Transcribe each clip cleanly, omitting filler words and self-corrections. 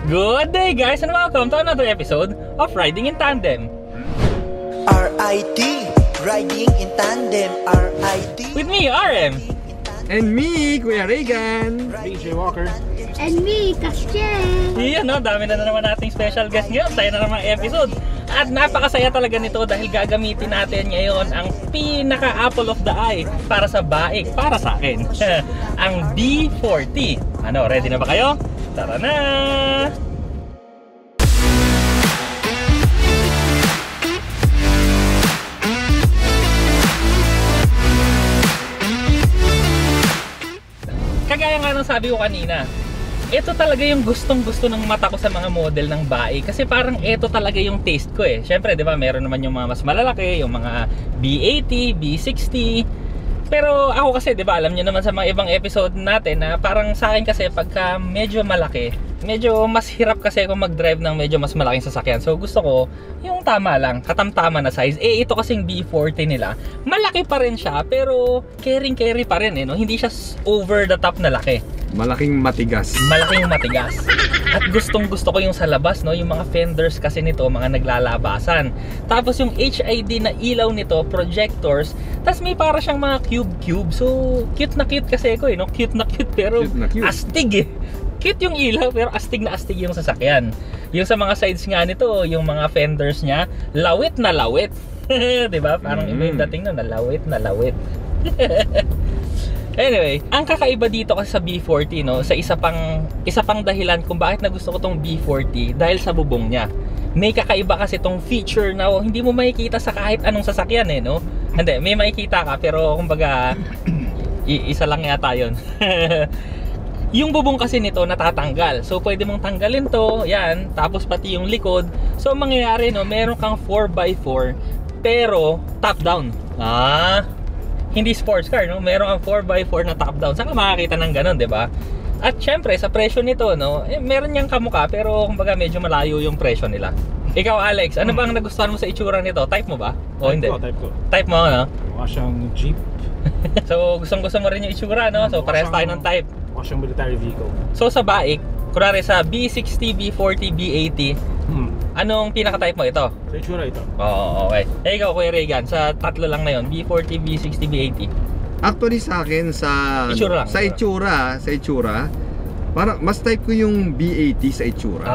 Good day guys and welcome to another episode of Riding in Tandem. RIT, Riding in Tandem, RIT. With me, RM. And me, Kuya Regan. DJ Walker. And me, Kasjen. Iyan no, dami na naman nating special guest ngayon. Saya na naman episode. At napakasaya talaga nito dahil gagamitin natin ngayon ang pinaka-apple of the eye para sa baik, para sa akin. Ang B40. Ano, ready na ba kayo? Tara na! Kagaya nga ng sabi ko kanina, ito talaga yung gustong-gusto ng mata ko sa mga model ng bae. Kasi parang ito talaga yung taste ko eh. Siyempre, di ba, meron naman yung mga mas malalaki, yung mga B80, B60. Pero ako kasi, di ba, alam niyo naman sa mga ibang episode natin na parang sa akin kasi pagka medyo malaki, medyo mas hirap kasi ako mag-drive ng medyo mas malaking sasakyan. So gusto ko yung tama lang, katamtama na size. Eh ito kasing B40 nila, malaki pa rin siya pero carry pa rin eh, no? Hindi siya over the top na laki. Malaking matigas. Malaking matigas. At gustong gusto ko yung sa labas, no? Yung mga fenders kasi nito, mga naglalabasan. Tapos yung HID na ilaw nito, projectors. Tapos may para siyang mga cube. So cute na cute kasi ako eh, no? Cute na cute pero Cute na cute. astig eh. Cute yung ilaw pero astig na astig yung sasakyan. Yung sa mga sides nga nito, yung mga fenders niya, lawit na lawit. Diba? Parang iba yung dating na lawit na lawit. Anyway, ang kakaiba dito kasi sa B40, no, sa isa pang dahilan kung bakit nagusto ko tong B40 dahil sa bubong niya. May kakaiba kasi tong feature na hindi mo makikita sa kahit anong sasakyan eh, no? Hindi, may makikita ka pero kumbaga isa lang yata yun. Yung bubong kasi nito natatanggal. So pwede mong tanggalin to, yan, tapos pati yung likod. So ang mangyayari, no, meron kang 4x4 pero top down. Hindi sports car, no? Meron kang 4x4 na top down. Saan ka makakita ng ganun, 'di ba? At syempre sa presyo nito, no, meron niyang kamukha pero kumbaga medyo malayo yung presyo nila. Ikaw Alex, ano bang nagustuhan mo sa itsura nito? Type mo ba? O hindi? Type ko. Type mo, no? Mukha siyang jeep. So gusto mo rin yung itsura, no? So parehas tayo ng type. Mukha siyang military vehicle. So sa baik, kunwari sa B60, B40, B80, anong pinaka-type mo ito? Sa itsura ito. Oo, okay. Eh ikaw Kuya Regan, sa tatlo lang na yun, B40, B60, B80. Actually sa akin sa Itsura lang. sa itsura, parang mas type ko yung B80 sa itsura.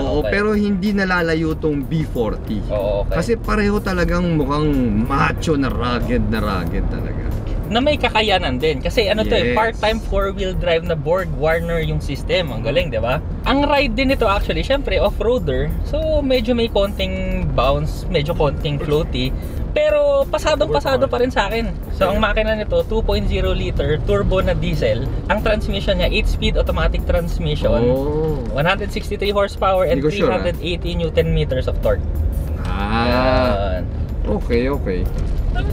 Oo, okay. pero hindi nalalayo tong B40. Oo, okay. Kasi pareho talagang mukhang macho na rugged talaga. Na may kakayanan din kasi ano to eh, Yes. part-time 4-wheel drive na Borg Warner yung system. Ang galing, 'di ba? Ang ride din nito actually, syempre off-roader. So medyo may konting bounce, medyo konting floaty, pero pasadong-pasado pa rin sa akin. So ang makina nito 2.0 liter turbo na diesel. Ang transmission niya 8-speed automatic transmission. Oh. 163 horsepower and Hindi ko sure, 380 newton meters of torque. Ah. Yan. Okay.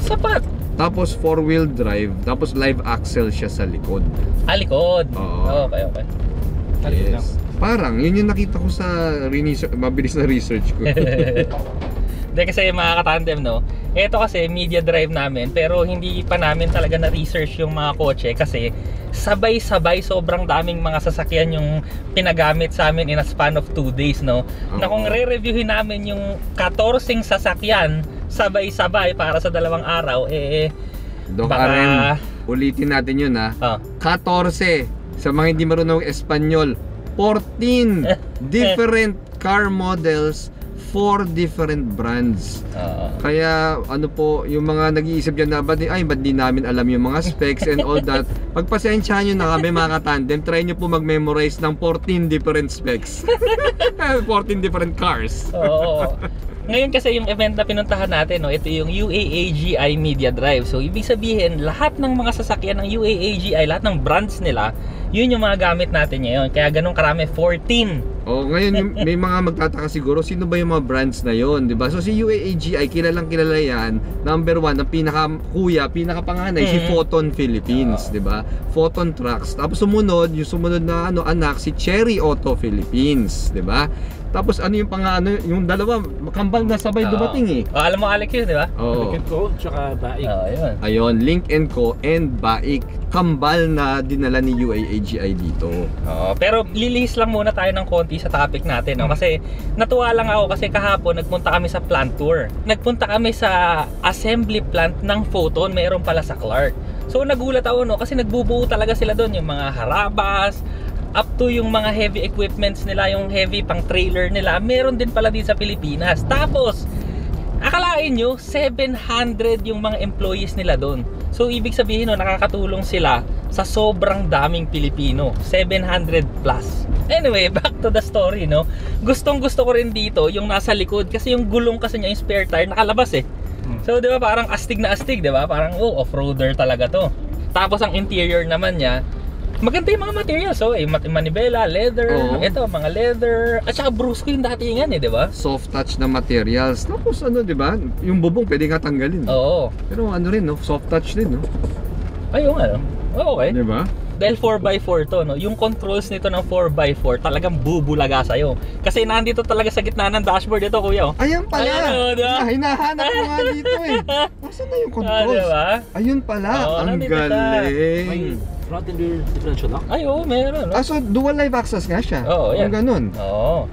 Sapat. Tapos 4-wheel drive, tapos live axle siya sa likod. Likod. Oo. Okay. Talit lang. Parang yun yung nakita ko sa mabilis na research ko. Hindi kasi mga katandem, no, ito kasi media drive namin pero hindi pa namin talaga na-research yung mga kotse kasi sabay-sabay sobrang daming mga sasakyan yung pinagamit sa amin in a span of 2 days, no. Na kung re-reviewin namin yung 14 sasakyan sabay-sabay para sa 2 araw, Doc baka... RM, ulitin natin yun ha. 14 sa mga hindi marunong Espanyol, 14 different car models, 4 different brands. Kaya ano po, yung mga nag-iisip dyan na ba't di namin alam yung mga specs and all that, pagpasensyahan nyo na kami mga katandem, try nyo po mag-memorize ng 14 different specs. 14 different cars. Oo. Ngayon kasi yung event na pinuntahan natin, no, ito yung UAAGI Media Drive. So ibig sabihin, lahat ng mga sasakyan ng UAAGI, lahat ng brands nila, yun yung mga gamit natin ngayon. Kaya ganun karami, 14. Ngayon may mga magtataka siguro, sino ba yung mga brands na yon, di ba? So si UAAGI, kilalang kilala yan. Number 1, ang pinakapanganay, si Photon Philippines, di ba? Photon Trucks. Tapos yung sumunod na anak, si Cherry Auto Philippines, di ba? Tapos yung dalawa, kambal na sabay dumating eh. Alam mo Alex yun, di ba? Link & Co, tsaka Baik. Ayun, Link & Co and Baik. Kambal na dinala ni UAAGI dito. Pero lilihis lang muna tayo ng konti Jollibee sa topic natin, no? Kasi natuwa lang ako kasi kahapon nagpunta kami sa plant tour. Nagpunta kami sa assembly plant ng Photon, mayroon pala sa Clark. So nagulat ako, no? Kasi nagbubuo talaga sila doon, yung mga harabas, up to yung mga heavy equipments nila, yung heavy pang trailer nila, meron din pala din sa Pilipinas. Tapos akalain nyo, 700 yung mga employees nila doon. So ibig sabihin, no, nakakatulong sila sa sobrang daming Pilipino, 700 plus. Anyway, back to the story, no. Gustong gusto ko rin dito yung nasa likod kasi yung gulong kasi niya, yung spare tire nakalabas eh. So di ba parang astig na astig, di ba? Parang off-roader talaga to. Tapos ang interior naman niya, maganda yung mga materials, so manibela, leather, ito mga leather, at saka Brusco yung datingan eh, di ba? Soft touch na materials. Tapos ano, di ba? Yung bubong pwede nga tanggalin. Oo. Pero ano rin, no? Soft touch din, no? Ayun, ano? Okay. Di ba? Dahil 4x4 to, no? Yung controls nito ng 4x4 talagang bubulaga sa'yo. Kasi nandito talaga sa gitna ng dashboard ito, kuya. Ayan pala! Ayun, diba? Hinahanap ko nga dito eh. Nasaan na yung controls? Diba? Ayun pala, ang nandito siya. galing. May front and rear differential lock? Ay, oo, meron. No? So dual live access nga siya? Oo, yan. Kung ganun? Oo.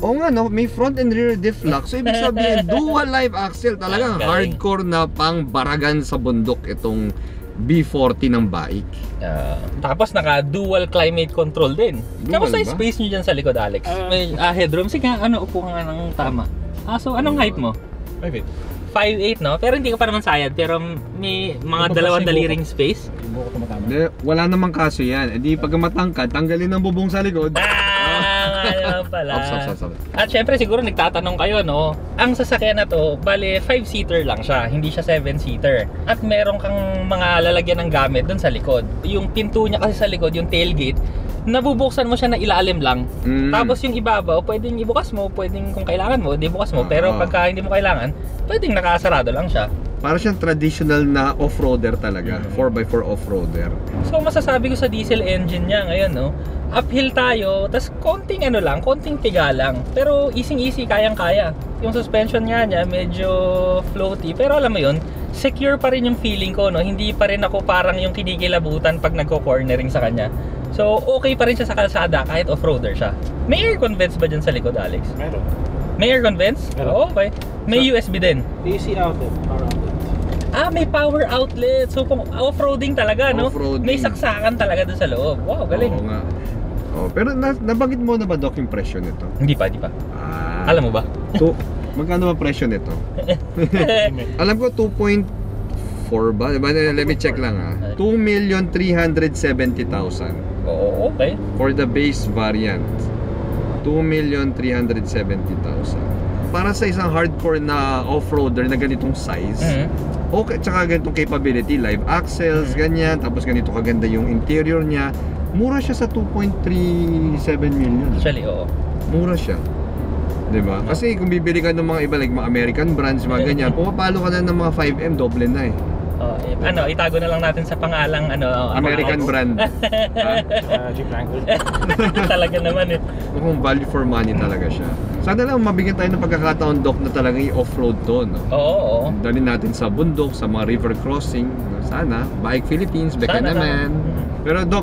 Oo nga, no? May front and rear diff lock. So ibig sabihin, dual live axle. Talagang Ang galing. hardcore na pang baragan sa bundok itong B40 ng bike. Tapos naka dual climate control din. Dual Kamusta yung ba? space nyo dyan sa likod, Alex? May headroom. Sige, ano, upo ka nga ng tama. So anong height mo? 5'8". 5'8", no? Pero hindi ka pa naman sayad. Pero may mga dalawang daliring space. Hindi mo ko tumatama. Hindi, wala namang kaso yan. E di pag matangkad, tanggalin ang bubong sa likod. Ano pala. Ops. At syempre siguro nagtatanong kayo, no? Ang sasakyan na to, bale 5-seater lang siya, hindi siya 7-seater. At meron kang mga lalagyan ng gamit dun sa likod. Yung pinto niya kasi sa likod, yung tailgate, nabubuksan mo siya na ilalim lang. Tapos yung ibabaw, pwedeng ibukas mo, pwedeng kung kailangan mo, di bukas mo. Pero pagka hindi mo kailangan, pwedeng nakasarado lang siya. Para siyang traditional na off-roader talaga. 4x4 off-roader. So masasabi ko sa diesel engine niya ngayon, no? Uphill tayo, tas konting ano lang, konting piga lang. Pero easy kayang-kaya. Yung suspension nga niya medyo floaty, pero alam mo yun, secure pa rin yung feeling ko, no? Hindi pa rin ako parang yung kinikilabutan pag nagko-cornering sa kanya. So okay pa rin siya sa kalsada kahit off-roader siya. May aircon vents ba dyan sa likod, Alex? Meron. May aircon vents? Meron. Okay. May USB din. AC outlet, power outlet. May power outlet. So kung off-roading talaga, no? Off-roading. May saksakan talaga doon sa loob. Wow, galing. Oo nga. Pero nabanggit mo na ba, Doc, yung presyo nito? Hindi pa. Alam mo ba? Magkano ba presyo nito? Alam ko 2.4 ba? Let me check lang ha. 2,370,000 Oo, okay. for the base variant. 2,370,000. Para sa isang hardcore na off-roader na ganitong size, okay, tsaka ganitong capability, live axles, ganyan, tapos ganito kaganda yung interior niya, mura siya sa 2.37 million. Actually, oo. Mura siya. Diba? Kasi kung bibili ka ng mga iba, like mga American brands, mga ganyan, pumapalo ka na ng mga 5M, doble na eh. Itago na lang natin sa pangalang American brand. Jeep Wrangler. Talaga naman eh. Mukhang value for money talaga siya. Sana lang mabigyan tayo ng pagkakataon, Doc, na talagang i-offroad to, no? Oo. Dalhin natin sa bundok, sa mga river crossing. Sana, Bike Philippines, beka naman. Pero Doc,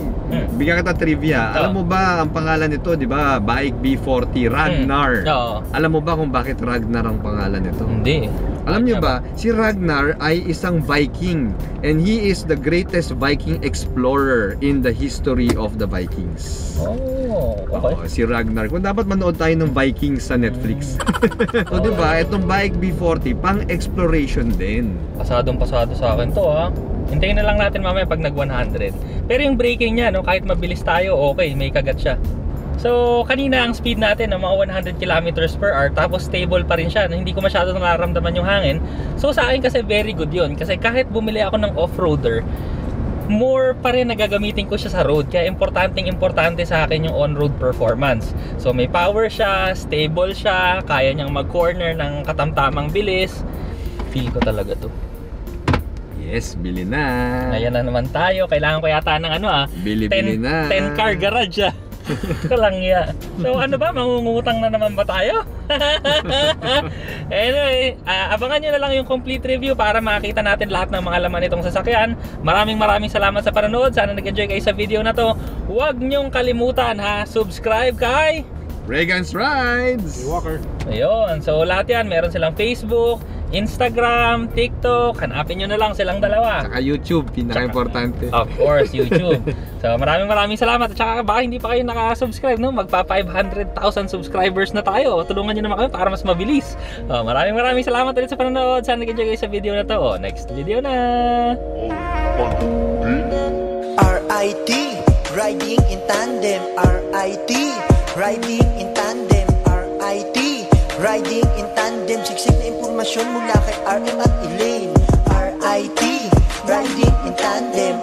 bigyan kita trivia. Alam mo ba ang pangalan nito, di ba? Bike B40, Ragnar. Oo. Alam mo ba kung bakit Ragnar ang pangalan nito? Hindi. Alam niyo ba, si Ragnar ay isang Viking and he is the greatest Viking explorer in the history of the Vikings. Oh, okay. Si Ragnar. Kung dapat manood tayo ng Vikings sa Netflix. So, di ba, itong Bike B40 pang exploration din. Pasado sa akin to, ha. Hintayin na lang natin mamaya pag nag 100. Pero yung braking niya, no, kahit mabilis tayo, okay, may kagat siya. So, kanina ang speed natin ng mga 100 km/h, tapos stable pa rin siya. Hindi ko masyado nararamdaman yung hangin. So, sa akin kasi very good yun. Kasi kahit bumili ako ng off-roader, more pa rin nagagamitin ko siya sa road. Kaya importante sa akin yung on-road performance. So, may power siya, stable siya, kaya niyang mag-corner ng katamtamang bilis. Feel ko talaga to. Yes, bili na. Ayan na naman tayo. Kailangan ko yata ng Bili na. 10 car garage Kalangya. So ano ba, mangungutang na naman ba tayo? Anyway, abangan nyo na lang yung complete review para makita natin lahat ng mga laman nitong sasakyan. Maraming salamat sa panonood. Sana nag-enjoy kayo sa video na to. Huwag nyong kalimutan, ha, subscribe kay Regan's Rides! Walker. Ayun, so lahat yan, meron silang Facebook, Instagram, TikTok, hanapin nyo na lang silang dalawa. Saka YouTube, pinaka-importante. Of course, YouTube. So maraming salamat. At saka baka hindi pa kayo naka-subscribe, no? Magpa 500,000 subscribers na tayo. Tulungan nyo naman kami para mas mabilis. Maraming salamat ulit sa panonood. Sana nag-enjoy kayo sa video na to. Next video na! RIT, riding in tandem. RIT, riding in tandem. RIT, riding in tandem. Siksik na impormasyon mula kay RM at Elaine. RIT, riding in tandem.